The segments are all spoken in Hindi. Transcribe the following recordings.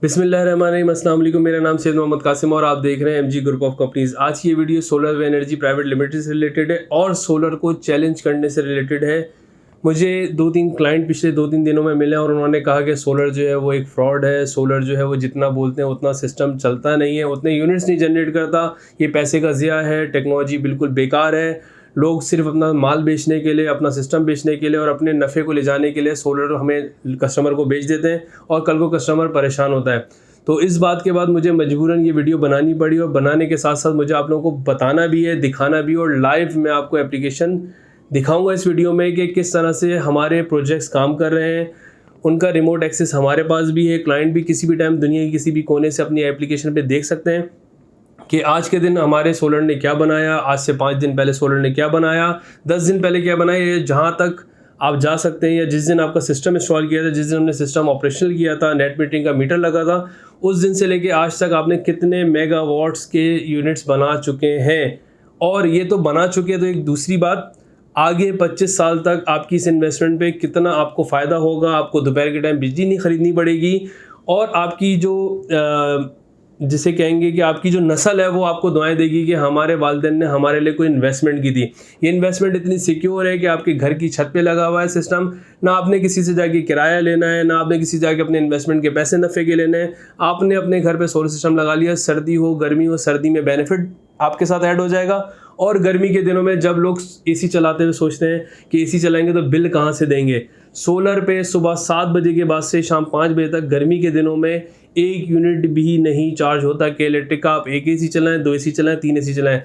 बिस्मिल्लाहिर्रहमानिर्रहीम, अस्सलाम वालेकुम। मेरा नाम सैयद मोहम्मद कासिम और आप देख रहे हैं एमजी ग्रुप ऑफ कंपनीज। आज की ये वीडियो सोलर वे एनर्जी प्राइवेट लिमिटेड से रिलेटेड है और सोलर को चैलेंज करने से रिलेटेड है। मुझे 2-3 क्लाइंट पिछले 2-3 दिनों में मिले और उन्होंने कहा कि सोलर जो है वो एक फ्रॉड है। सोलर जो है वो जितना बोलते हैं उतना सिस्टम चलता नहीं है, उतने यूनिट्स नहीं जनरेट करता, ये पैसे का ज़िया है, टेक्नोलॉजी बिल्कुल बेकार है। लोग सिर्फ अपना माल बेचने के लिए, अपना सिस्टम बेचने के लिए और अपने नफ़े को ले जाने के लिए सोलर हमें कस्टमर को बेच देते हैं और कल को कस्टमर परेशान होता है। तो इस बात के बाद मुझे मजबूरन ये वीडियो बनानी पड़ी और बनाने के साथ साथ मुझे आप लोगों को बताना भी है, दिखाना भी, और लाइव मैं आपको एप्लीकेशन दिखाऊंगा इस वीडियो में कि किस तरह से हमारे प्रोजेक्ट्स काम कर रहे हैं। उनका रिमोट एक्सेस हमारे पास भी है, क्लाइंट भी किसी भी टाइम दुनिया के किसी भी कोने से अपनी एप्लीकेशन पे देख सकते हैं कि आज के दिन हमारे सोलर ने क्या बनाया, आज से 5 दिन पहले सोलर ने क्या बनाया, 10 दिन पहले क्या बनाया। ये जहाँ तक आप जा सकते हैं, या जिस दिन आपका सिस्टम इंस्टॉल किया था, जिस दिन हमने सिस्टम ऑपरेशनल किया था, नेट मीटरिंग का मीटर लगा था, उस दिन से लेके आज तक आपने कितने मेगावाट्स के यूनिट्स बना चुके हैं। और ये तो बना चुके हैं, तो एक दूसरी बात, आगे 25 साल तक आपकी इस इन्वेस्टमेंट पे कितना आपको फ़ायदा होगा। आपको दोपहर के टाइम बिजली नहीं ख़रीदनी पड़ेगी और आपकी जो जिसे कहेंगे कि आपकी जो नस्ल है वो आपको दुआएं देगी कि हमारे वालिदैन ने हमारे लिए कोई इन्वेस्टमेंट की थी। ये इन्वेस्टमेंट इतनी सिक्योर है कि आपके घर की छत पे लगा हुआ है सिस्टम, ना आपने किसी से जाके किराया लेना है, ना आपने किसी से जाके अपने इन्वेस्टमेंट के पैसे नफ़े के लेने हैं। आपने अपने घर पे सोलर सिस्टम लगा लिया, सर्दी हो गर्मी हो, सर्दी में बेनिफिट आपके साथ ऐड हो जाएगा। और गर्मी के दिनों में जब लोग एसी चलाते हुए सोचते हैं कि एसी चलाएंगे तो बिल कहाँ से देंगे, सोलर पे सुबह 7 बजे के बाद से शाम 5 बजे तक गर्मी के दिनों में 1 यूनिट भी नहीं चार्ज होता कि इलेक्ट्रिक का आप 1 एसी चलाएं, 2 एसी चलाएं, 3 एसी चलाएं।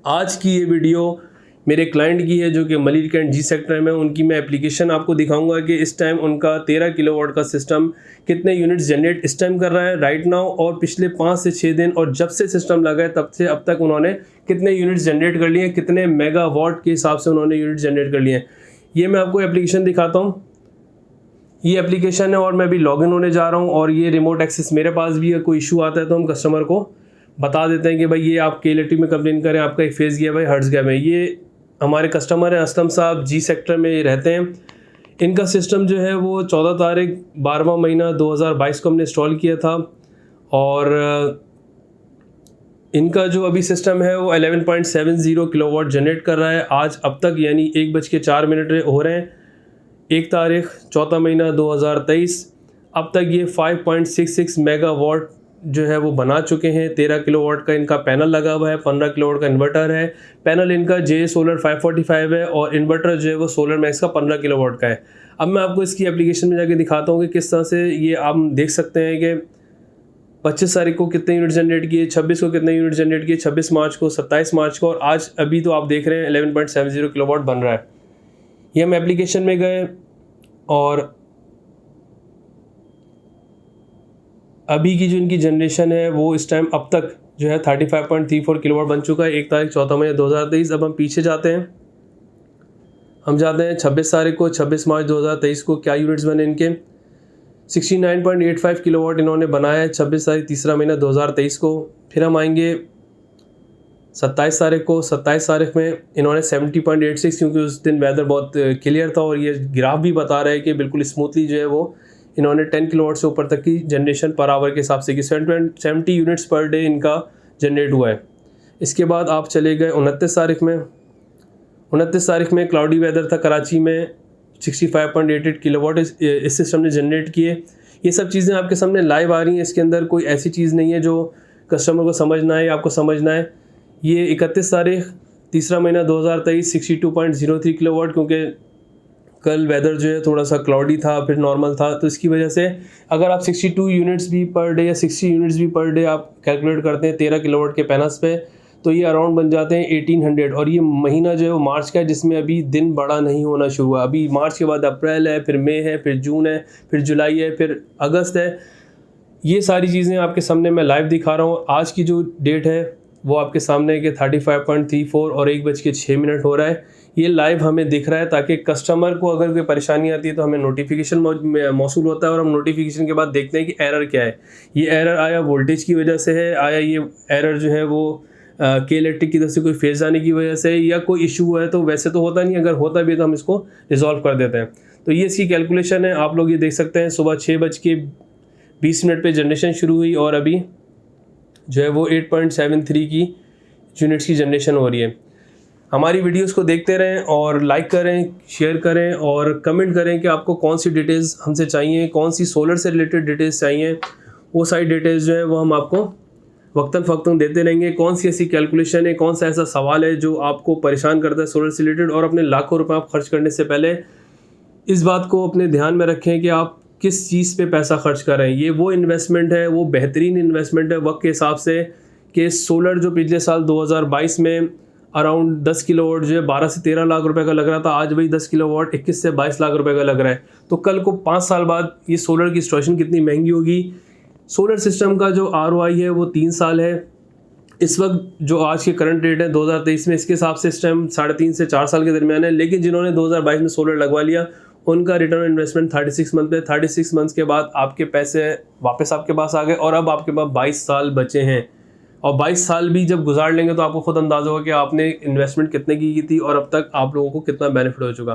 आज की ये वीडियो मेरे क्लाइंट की है जो कि मलिर कैंट जी सेक्टर में, उनकी मैं एप्लीकेशन आपको दिखाऊंगा कि इस टाइम उनका 13 किलोवाट का सिस्टम कितने यूनिट्स जनरेट इस टाइम कर रहा है राइट नाउ, और पिछले 5 से 6 दिन और जब से सिस्टम लगा है तब से अब तक उन्होंने कितने यूनिट्स जनरेट कर लिए हैं, कितने मेगावाट के हिसाब से उन्होंने यूनिट जनरेट कर लिए हैं। ये मैं आपको एप्लीकेशन दिखाता हूँ। ये एप्लीकेशन है और मैं अभी लॉगिन होने जा रहा हूँ और ये रिमोट एक्सेस मेरे पास भी है। कोई इशू आता है तो हम कस्टमर को बता देते हैं कि भाई ये आप KLT में कंप्लेन करें, आपका एक फेस गया भाई, हर्ट्स गया भाई। ये हमारे कस्टमर हैं असलम साहब, जी सेक्टर में रहते हैं। इनका सिस्टम जो है वो 14 तारीख 12वां महीना 2022 को हमने इंस्टॉल किया था और इनका जो अभी सिस्टम है वो 11.70 किलोवाट जनरेट कर रहा है आज अब तक, यानी 1:04 हो रहे हैं। 1 तारीख 4वां महीना 2023 अब तक ये 5.66 मेगावाट जो है वो बना चुके हैं। 13 किलोवाट का इनका पैनल लगा हुआ है, 15 किलोवाट का इन्वर्टर है। पैनल इनका जे सोलर 545 है और इन्वर्टर जो है वो सोलर मैक्स का 15 किलोवाट का है। अब मैं आपको इसकी एप्लीकेशन में जाके दिखाता हूँ कि किस तरह से ये आप देख सकते हैं कि 25 तारीख को कितने यूनिट जनरेट किए, 26 को कितने यूनिट जनरेट किए, 26 मार्च को, 27 मार्च को, और आज अभी तो आप देख रहे हैं 11.70 किलोवाट बन रहा है। ये हम एप्लीकेशन में गए और अभी की जो इनकी जनरेशन है वो इस टाइम अब तक जो है 35.34 किलोवाट बन चुका है। 1 तारीख 4वां महीना 2023। अब हम पीछे जाते हैं, हम जाते हैं 26 तारीख को, 26 मार्च 2023 को क्या यूनिट्स बने इनके। 69.85 किलोवाट इन्होंने बनाया है 26 तारीख 3वां महीना 2023 को। फिर हम आएंगे 27 तारीख को। 27 तारीख में इन्होंने 70.86, क्योंकि उस दिन वेदर बहुत क्लियर था और ये ग्राफ भी बता रहा है कि बिल्कुल स्मूथली जो है वो इन्होंने 10 किलोवाट से ऊपर तक की जनरेशन पर आवर के हिसाब से कि 70 यूनिट्स पर डे इनका जनरेट हुआ है। इसके बाद आप चले गए 29 तारीख में। 29 तारीख में क्लाउडी वेदर था कराची में, 65.88 किलोवाट इस सिस्टम ने जनरेट किए। ये सब चीज़ें आपके सामने लाइव आ रही हैं, इसके अंदर कोई ऐसी चीज़ नहीं है जो कस्टमर को समझना है या आपको समझना है। ये 31 तारीख 3वां महीना 2023 62.03 किलोवाट, क्योंकि कल वेदर जो है थोड़ा सा क्लाउडी था फिर नॉर्मल था, तो इसकी वजह से अगर आप 62 यूनिट्स भी पर डे या 60 यूनिट्स भी पर डे आप कैलकुलेट करते हैं 13 किलोवाट के पैनल्स पे, तो ये अराउंड बन जाते हैं 1800। और ये महीना जो है वो मार्च का है, जिसमें अभी दिन बड़ा नहीं होना शुरू हुआ। अभी मार्च के बाद अप्रैल है, फिर मई है, फिर जून है, फिर जुलाई है, फिर अगस्त है। ये सारी चीज़ें आपके सामने मैं लाइव दिखा रहा हूँ। आज की जो डेट है वो आपके सामने है कि 35.34 और 1:06 हो रहा है। ये लाइव हमें दिख रहा है ताकि कस्टमर को अगर कोई परेशानी आती है तो हमें नोटिफिकेशन मौसूल होता है और हम नोटिफिकेशन के बाद देखते हैं कि एरर क्या है। ये एरर आया वोल्टेज की वजह से है, आया ये एरर जो है वो KLT की तरफ से कोई फेज आने की वजह से, या कोई इशू है, तो वैसे तो होता नहीं, अगर होता भी है तो हम इसको रिजॉल्व कर देते हैं। तो ये इसकी कैलकुलेशन है, आप लोग ये देख सकते हैं। सुबह 6 20 मिनट पे जनरेशन शुरू हुई और अभी जो है वो 8.73 की यूनिट्स की जनरेशन हो रही है। हमारी वीडियोस को देखते रहें और लाइक करें, शेयर करें और कमेंट करें कि आपको कौन सी डिटेल्स हमसे चाहिए, कौन सी सोलर से रिलेटेड डिटेल्स चाहिए। वो सारी डिटेल्स जो है वो हम आपको वक्तन फ़वक्तन देते रहेंगे। कौन सी ऐसी कैलकुलेशन है, कौन सा ऐसा सवाल है जो आपको परेशान करता है सोलर से रिलेटेड, और अपने लाखों रुपए आप खर्च करने से पहले इस बात को अपने ध्यान में रखें कि आप किस चीज़ पे पैसा खर्च कर रहे हैं। ये वो इन्वेस्टमेंट है, वो बेहतरीन इन्वेस्टमेंट है वक्त के हिसाब से कि सोलर जो पिछले साल 2022 में अराउंड 10 किलोवाट जो है 12 से 13 लाख रुपए का लग रहा था, आज वही 10 किलोवाट 21 से 22 लाख रुपए का लग रहा है। तो कल को 5 साल बाद ये सोलर की इंस्टॉलेशन कितनी महंगी होगी। सोलर सिस्टम का जो ROI है वो 3 साल है। इस वक्त जो आज के करंट रेट है 2023 में, इसके हिसाब से इस टाइम 3.5 से 4 साल के दरमियान है। लेकिन जिन्होंने 2022 में सोलर लगवा लिया उनका रिटर्न इन्वेस्टमेंट 36 मंथ पे, 36 मंथ्स के बाद आपके पैसे वापस आपके पास आ गए और अब आपके पास 22 साल बचे हैं। और 22 साल भी जब गुजार लेंगे तो आपको खुद अंदाजा होगा कि आपने इन्वेस्टमेंट कितने की थी और अब तक आप लोगों को कितना बेनिफिट हो चुका।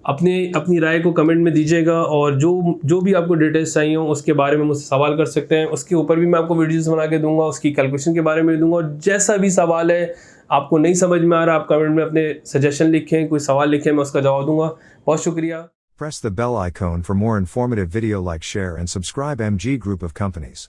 अपनी राय को कमेंट में दीजिएगा और जो भी आपको डिटेल्स चाहिए हो उसके बारे में मुझसे सवाल कर सकते हैं। उसके ऊपर भी मैं आपको वीडियोस बना के दूंगा, उसकी कैलकुलेशन के बारे में दूंगा। और जैसा भी सवाल है आपको नहीं समझ में आ रहा, आप कमेंट में अपने सजेशन लिखें, कोई सवाल लिखें, मैं उसका जवाब दूंगा। बहुत शुक्रिया। Press the bell icon for more informative video, like, share and subscribe MG Group of Companies.